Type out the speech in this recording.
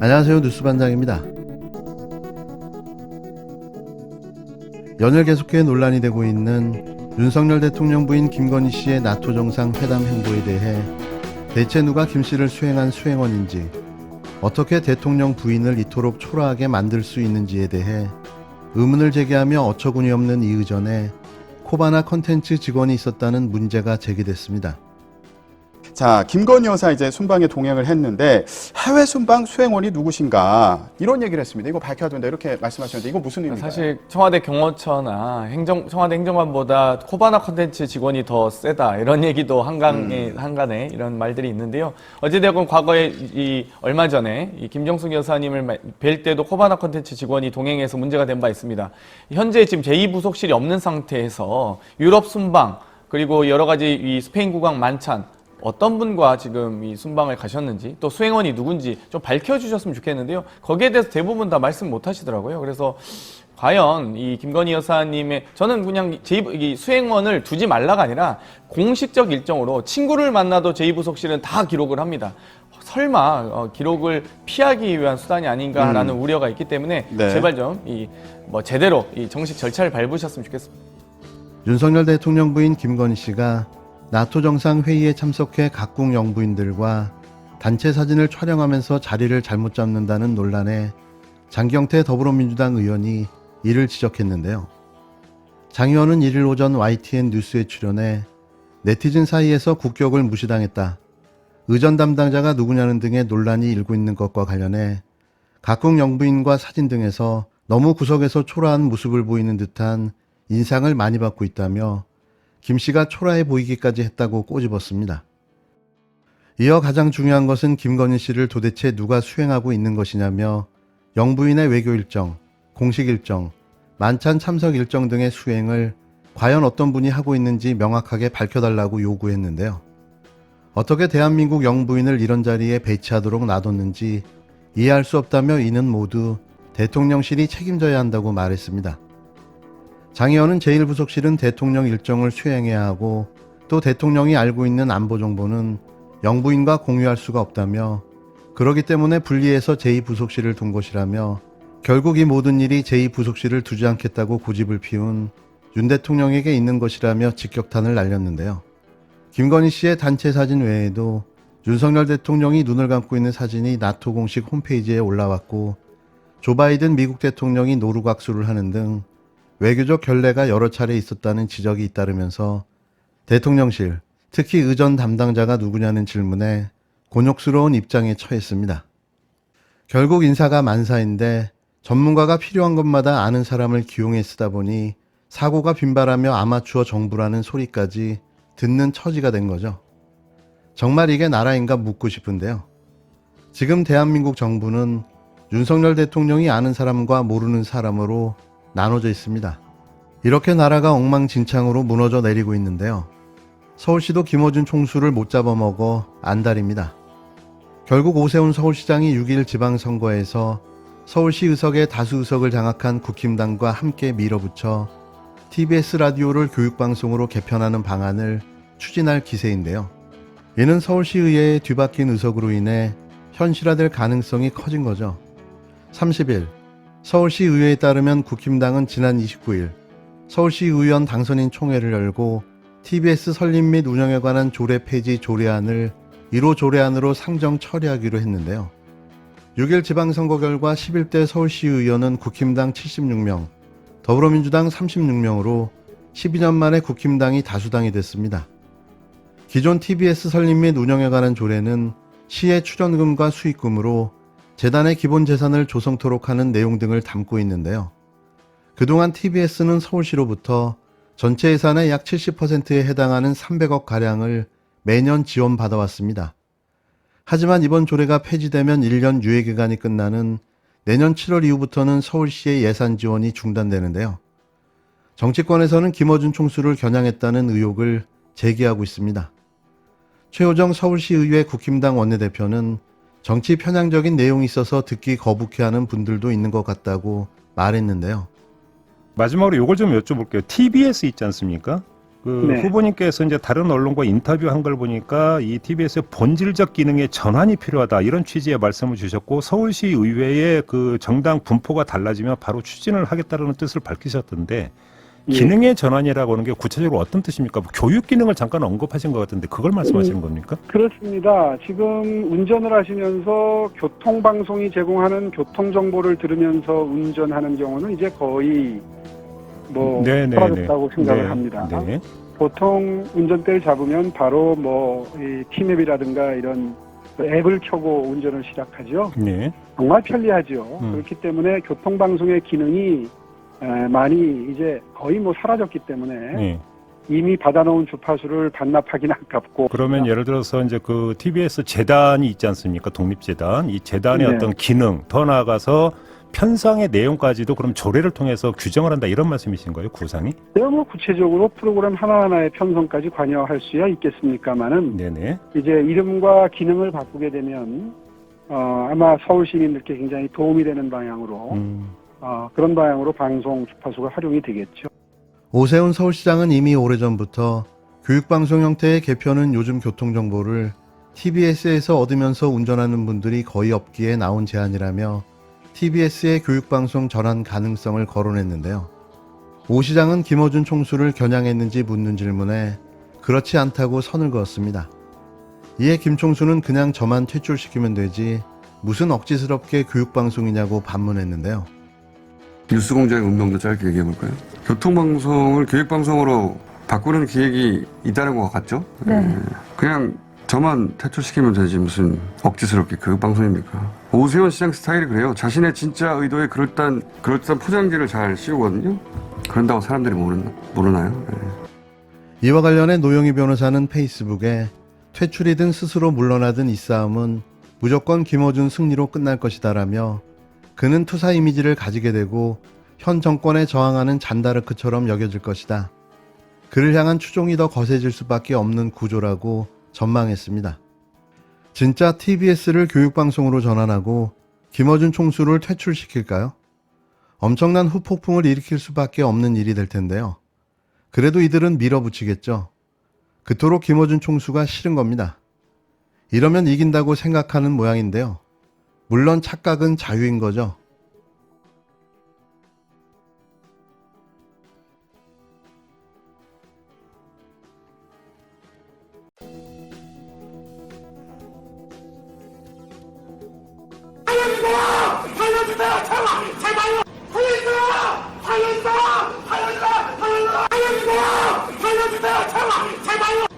안녕하세요. 뉴스반장입니다. 연일 계속해 논란이 되고 있는 윤석열 대통령 부인 김건희 씨의 나토 정상회담 행보에 대해 대체 누가 김 씨를 수행한 수행원인지, 어떻게 대통령 부인을 이토록 초라하게 만들 수 있는지에 대해 의문을 제기하며 어처구니 없는 이 의전에 코바나 컨텐츠 직원이 있었다는 문제가 제기됐습니다. 자, 김건희 여사 이제 순방에 동행을 했는데 해외 순방 수행원이 누구신가 이런 얘기를 했습니다. 이거 밝혀야 된다 이렇게 말씀하셨는데 이거 무슨 의미인가요? 사실 청와대 경호처나 청와대 행정관보다 코바나 컨텐츠 직원이 더 세다 이런 얘기도 한간에 이런 말들이 있는데요. 어찌되건 과거에 얼마 전에 이 김정숙 여사님을 뵐 때도 코바나 컨텐츠 직원이 동행해서 문제가 된 바 있습니다. 현재 지금 제2부속실이 없는 상태에서 유럽 순방 그리고 여러 가지 이 스페인 국왕 만찬 어떤 분과 지금 이 순방을 가셨는지 또 수행원이 누군지 좀 밝혀주셨으면 좋겠는데요. 거기에 대해서 대부분 다 말씀 못 하시더라고요. 그래서 과연 이 김건희 여사님의 저는 그냥 이 수행원을 두지 말라가 아니라 공식적 일정으로 친구를 만나도 제2부속실은 다 기록을 합니다. 설마 기록을 피하기 위한 수단이 아닌가라는 우려가 있기 때문에 네. 제발 좀 제대로 이 정식 절차를 밟으셨으면 좋겠습니다. 윤석열 대통령 부인 김건희 씨가 나토 정상회의에 참석해 각국 영부인들과 단체 사진을 촬영하면서 자리를 잘못 잡는다는 논란에 장경태 더불어민주당 의원이 이를 지적했는데요. 장 의원은 1일 오전 YTN 뉴스에 출연해 네티즌 사이에서 국격을 무시당했다, 의전 담당자가 누구냐는 등의 논란이 일고 있는 것과 관련해 각국 영부인과 사진 등에서 너무 구석에서 초라한 모습을 보이는 듯한 인상을 많이 받고 있다며 김 씨가 초라해 보이기까지 했다고 꼬집었습니다. 이어 가장 중요한 것은 김건희 씨를 도대체 누가 수행하고 있는 것이냐며 영부인의 외교 일정, 공식 일정, 만찬 참석 일정 등의 수행을 과연 어떤 분이 하고 있는지 명확하게 밝혀달라고 요구했는데요. 어떻게 대한민국 영부인을 이런 자리에 배치하도록 놔뒀는지 이해할 수 없다며 이는 모두 대통령실이 책임져야 한다고 말했습니다. 장 의원은 제1부속실은 대통령 일정을 수행해야 하고 또 대통령이 알고 있는 안보 정보는 영부인과 공유할 수가 없다며, 그러기 때문에 분리해서 제2부속실을 둔 것이라며 결국 이 모든 일이 제2부속실을 두지 않겠다고 고집을 피운 윤 대통령에게 있는 것이라며 직격탄을 날렸는데요. 김건희 씨의 단체 사진 외에도 윤석열 대통령이 눈을 감고 있는 사진이 나토 공식 홈페이지에 올라왔고, 조 바이든 미국 대통령이 노루각수를 하는 등 외교적 결례가 여러 차례 있었다는 지적이 잇따르면서 대통령실, 특히 의전 담당자가 누구냐는 질문에 곤욕스러운 입장에 처했습니다. 결국 인사가 만사인데 전문가가 필요한 것마다 아는 사람을 기용해 쓰다 보니 사고가 빈발하며 아마추어 정부라는 소리까지 듣는 처지가 된 거죠. 정말 이게 나라인가 묻고 싶은데요. 지금 대한민국 정부는 윤석열 대통령이 아는 사람과 모르는 사람으로 나눠져 있습니다. 이렇게 나라가 엉망진창으로 무너져 내리고 있는데요. 서울시도 김어준 총수를 못 잡아먹어 안달입니다. 결국 오세훈 서울시장이 6일 지방선거에서 서울시 의석의 다수 의석을 장악한 국힘당과 함께 밀어붙여 TBS 라디오를 교육방송으로 개편하는 방안을 추진할 기세인데요. 이는 서울시의회의 뒤바뀐 의석으로 인해 현실화될 가능성이 커진 거죠. 30일 서울시의회에 따르면 국힘당은 지난 29일 서울시의원 당선인 총회를 열고 TBS 설립 및 운영에 관한 조례 폐지 조례안을 1호 조례안으로 상정 처리하기로 했는데요. 6일 지방선거 결과 11대 서울시의원은 국힘당 76명, 더불어민주당 36명으로 12년 만에 국힘당이 다수당이 됐습니다. 기존 TBS 설립 및 운영에 관한 조례는 시의 출연금과 수익금으로 재단의 기본 재산을 조성토록 하는 내용 등을 담고 있는데요. 그동안 TBS는 서울시로부터 전체 예산의 약 70%에 해당하는 300억가량을 매년 지원받아왔습니다. 하지만 이번 조례가 폐지되면 1년 유예기간이 끝나는 내년 7월 이후부터는 서울시의 예산 지원이 중단되는데요. 정치권에서는 김어준 총수를 겨냥했다는 의혹을 제기하고 있습니다. 최호정 서울시의회 국힘당 원내대표는 정치 편향적인 내용이 있어서 듣기 거북해하는 분들도 있는 것 같다고 말했는데요. 마지막으로 이걸 좀 여쭤볼게요. TBS 있지 않습니까? 그 네. 후보님께서 이제 다른 언론과 인터뷰한 걸 보니까 이 TBS의 본질적 기능의 전환이 필요하다 이런 취지의 말씀을 주셨고 서울시 의회의 그 정당 분포가 달라지면 바로 추진을 하겠다는 뜻을 밝히셨던데 예. 기능의 전환이라고 하는 게 구체적으로 어떤 뜻입니까? 뭐 교육 기능을 잠깐 언급하신 것 같은데 그걸 말씀하시는 겁니까? 그렇습니다. 지금 운전을 하시면서 교통방송이 제공하는 교통정보를 들으면서 운전하는 경우는 이제 거의 뭐 사라졌다고 생각을 합니다. 네. 보통 운전대를 잡으면 바로 이 티맵이라든가 이런 앱을 켜고 운전을 시작하죠. 네. 정말 편리하죠. 그렇기 때문에 교통방송의 기능이 많이 이제 거의 사라졌기 때문에 네. 이미 받아놓은 주파수를 반납하기는 아깝고. 그러면 예를 들어서 이제 그 TBS 재단이 있지 않습니까? 독립재단. 이 재단의 네. 어떤 기능, 더 나아가서 편성의 내용까지도 그럼 조례를 통해서 규정을 한다 이런 말씀이신 거예요? 구상이? 내가 구체적으로 프로그램 하나하나의 편성까지 관여할 수야 있겠습니까마는 네네. 이제 이름과 기능을 바꾸게 되면 아마 서울 시민들께 굉장히 도움이 되는 방향으로 그런 방향으로 방송 주파수가 활용이 되겠죠. 오세훈 서울시장은 이미 오래전부터 교육방송 형태의 개편은 요즘 교통정보를 TBS에서 얻으면서 운전하는 분들이 거의 없기에 나온 제안이라며 TBS의 교육방송 전환 가능성을 거론했는데요. 오 시장은 김어준 총수를 겨냥했는지 묻는 질문에 그렇지 않다고 선을 그었습니다. 이에 김 총수는 그냥 저만 퇴출시키면 되지 무슨 억지스럽게 교육방송이냐고 반문했는데요. 뉴스공장의 운명도 짧게 얘기해볼까요? 교통방송을 교육방송으로 바꾸는 기획이 있다는 것 같죠? 네. 그냥 저만 퇴출시키면 되지 무슨 억지스럽게 교육방송입니까? 오세훈 시장 스타일이 그래요. 자신의 진짜 의도에 그럴듯한 포장지를 잘 씌우거든요. 그런다고 사람들이 모르나요? 네. 이와 관련해 노영희 변호사는 페이스북에 퇴출이든 스스로 물러나든 이 싸움은 무조건 김어준 승리로 끝날 것이다라며 그는 투사 이미지를 가지게 되고 현 정권에 저항하는 잔다르크처럼 여겨질 것이다. 그를 향한 추종이 더 거세질 수밖에 없는 구조라고 전망했습니다. 진짜 TBS를 교육방송으로 전환하고 김어준 총수를 퇴출시킬까요? 엄청난 후폭풍을 일으킬 수밖에 없는 일이 될 텐데요. 그래도 이들은 밀어붙이겠죠. 그토록 김어준 총수가 싫은 겁니다. 이러면 이긴다고 생각하는 모양인데요. 물론 착각은 자유인 거죠. 살려주세요! 제발요! 살려주세요! 살려주세요! 살려주세요! 살려주세요! 살려주세요! 제발요!